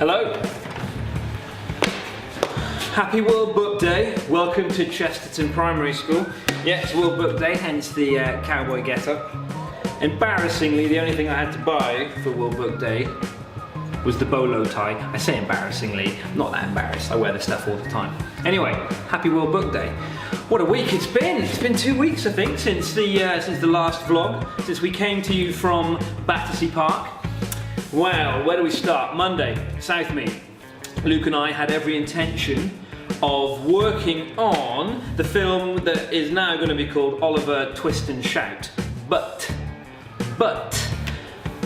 Hello. Happy World Book Day. Welcome to Chesterton Primary School. Yeah, it's World Book Day, hence the cowboy get-up. Embarrassingly, the only thing I had to buy for World Book Day was the bolo tie. I say embarrassingly, I'm not that embarrassed. I wear this stuff all the time. Anyway, happy World Book Day. What a week it's been. It's been 2 weeks, I think, since the last vlog, since we came to you from Battersea Park. Well, where do we start? Monday, Southmead. Luke and I had every intention of working on the film that is now going to be called Oliver Twist and Shout. But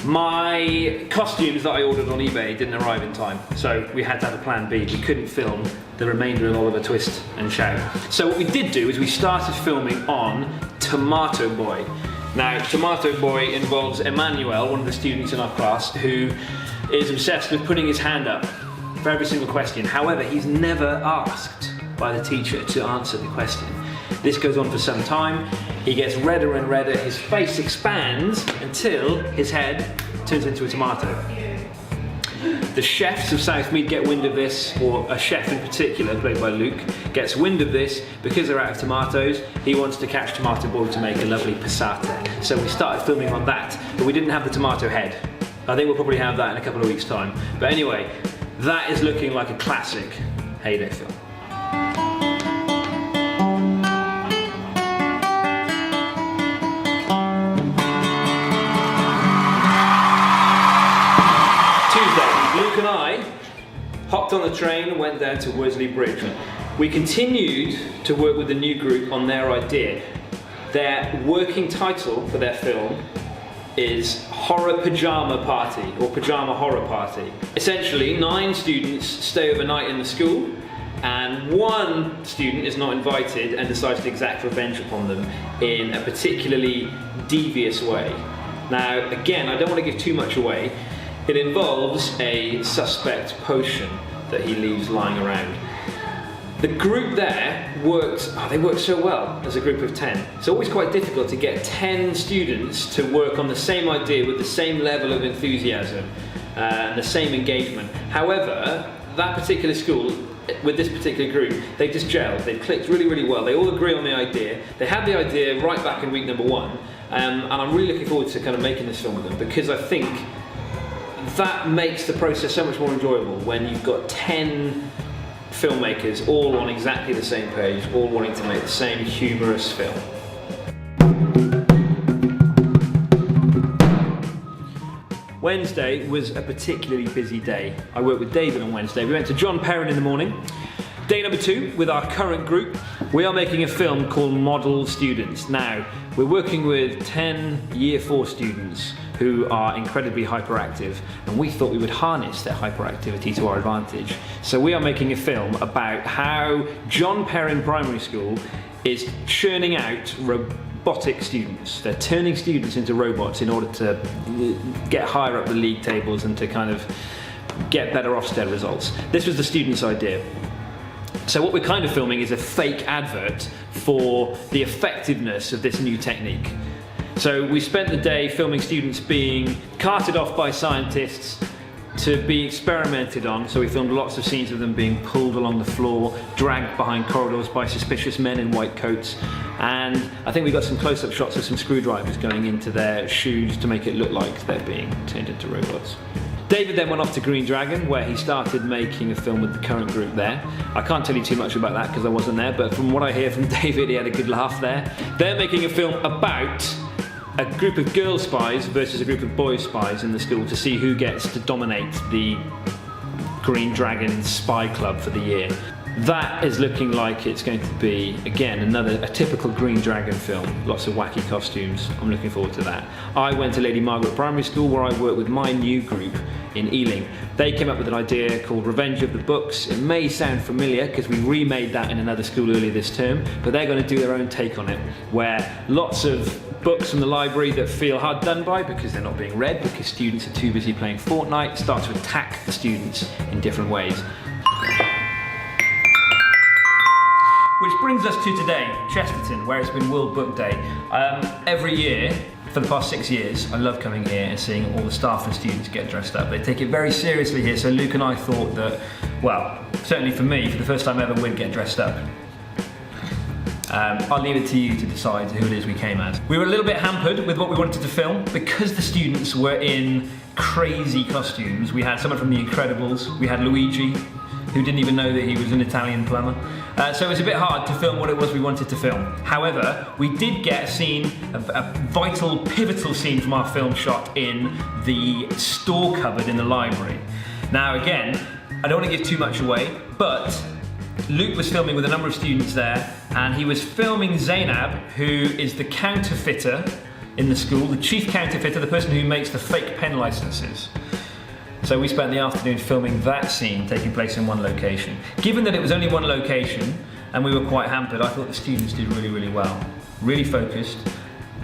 my costumes that I ordered on eBay didn't arrive in time, so we had to have a plan B. We couldn't film the remainder of Oliver Twist and Shout. So what we did do is we started filming on Tomato Boy. Now, Tomato Boy involves Emmanuel, one of the students in our class, who is obsessed with putting his hand up for every single question. However, he's never asked by the teacher to answer the question. This goes on for some time. He gets redder and redder, his face expands until his head turns into a tomato. The chefs of Southmead get wind of this, or a chef in particular, played by Luke, gets wind of this because they're out of tomatoes. He wants to catch Tomato Boy to make a lovely passata. So we started filming on that, but we didn't have the tomato head. I think we'll probably have that in a couple of weeks' time. But anyway, that is looking like a classic Heyday film. Luke and I hopped on the train and went down to Worsley Bridge. We continued to work with the new group on their idea. Their working title for their film is Horror Pajama Party, or Pajama Horror Party. Essentially, 9 students stay overnight in the school, and one student is not invited and decides to exact revenge upon them in a particularly devious way. Now, again, I don't want to give too much away. It involves a suspect potion that he leaves lying around. The group there worked so well as a group of 10. It's always quite difficult to get 10 students to work on the same idea with the same level of enthusiasm and the same engagement. However, that particular school, with this particular group, they just gelled. They clicked really, really well. They all agree on the idea. They had the idea right back in week number 1, and I'm really looking forward to kind of making this film with them, because I think that makes the process so much more enjoyable when you've got 10 filmmakers all on exactly the same page, all wanting to make the same humorous film. Wednesday was a particularly busy day. I worked with David on Wednesday. We went to John Perrin in the morning. Day number 2 with our current group. We are making a film called Model Students. Now, we're working with 10 Year 4 students who are incredibly hyperactive, and we thought we would harness their hyperactivity to our advantage. So we are making a film about how John Perrin Primary School is churning out robotic students. They're turning students into robots in order to get higher up the league tables and to kind of get better Ofsted results. This was the students' idea. So what we're kind of filming is a fake advert for the effectiveness of this new technique. So we spent the day filming students being carted off by scientists to be experimented on. So we filmed lots of scenes of them being pulled along the floor, dragged behind corridors by suspicious men in white coats. And I think we got some close-up shots of some screwdrivers going into their shoes to make it look like they're being turned into robots. David then went off to Green Dragon, where he started making a film with the current group there. I can't tell you too much about that because I wasn't there, but from what I hear from David, he had a good laugh there. They're making a film about a group of girl spies versus a group of boy spies in the school to see who gets to dominate the Green Dragon Spy Club for the year. That is looking like it's going to be, again, a typical Green Dragon film. Lots of wacky costumes. I'm looking forward to that. I went to Lady Margaret Primary School, where I worked with my new group in Ealing. They came up with an idea called Revenge of the Books. It may sound familiar because we remade that in another school earlier this term, but they're going to do their own take on it, where lots of books from the library that feel hard done by because they're not being read, because students are too busy playing Fortnite, start to attack the students in different ways. Which brings us to today, Chesterton, where it's been World Book Day. Every year, for the past 6 years, I love coming here and seeing all the staff and students get dressed up. They take it very seriously here, so Luke and I thought that, well, certainly for me, for the first time ever, we'd get dressed up. I'll leave it to you to decide who it is we came as. We were a little bit hampered with what we wanted to film because the students were in crazy costumes. We had someone from The Incredibles, we had Luigi, who didn't even know that he was an Italian plumber. So it was a bit hard to film what it was we wanted to film. However, we did get a scene, a vital, pivotal scene from our film shot in the store cupboard in the library. Now again, I don't want to give too much away, but Luke was filming with a number of students there, and he was filming Zainab, who is the counterfeiter in the school, the chief counterfeiter, the person who makes the fake pen licenses. So we spent the afternoon filming that scene taking place in one location. Given that it was only one location and we were quite hampered, I thought the students did really, really well. Really focused,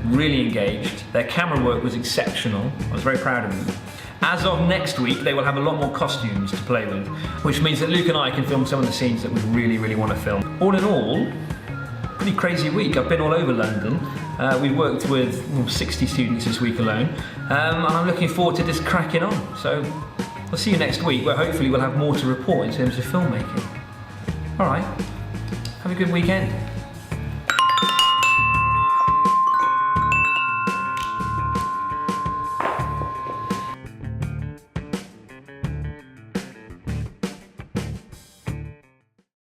really engaged. Their camera work was exceptional. I was very proud of them. As of next week, they will have a lot more costumes to play with, which means that Luke and I can film some of the scenes that we really, really want to film. All in all, pretty crazy week. I've been all over London. We've worked with 60 students this week alone, and I'm looking forward to just cracking on. So I'll see you next week, where hopefully we'll have more to report in terms of filmmaking. All right, have a good weekend.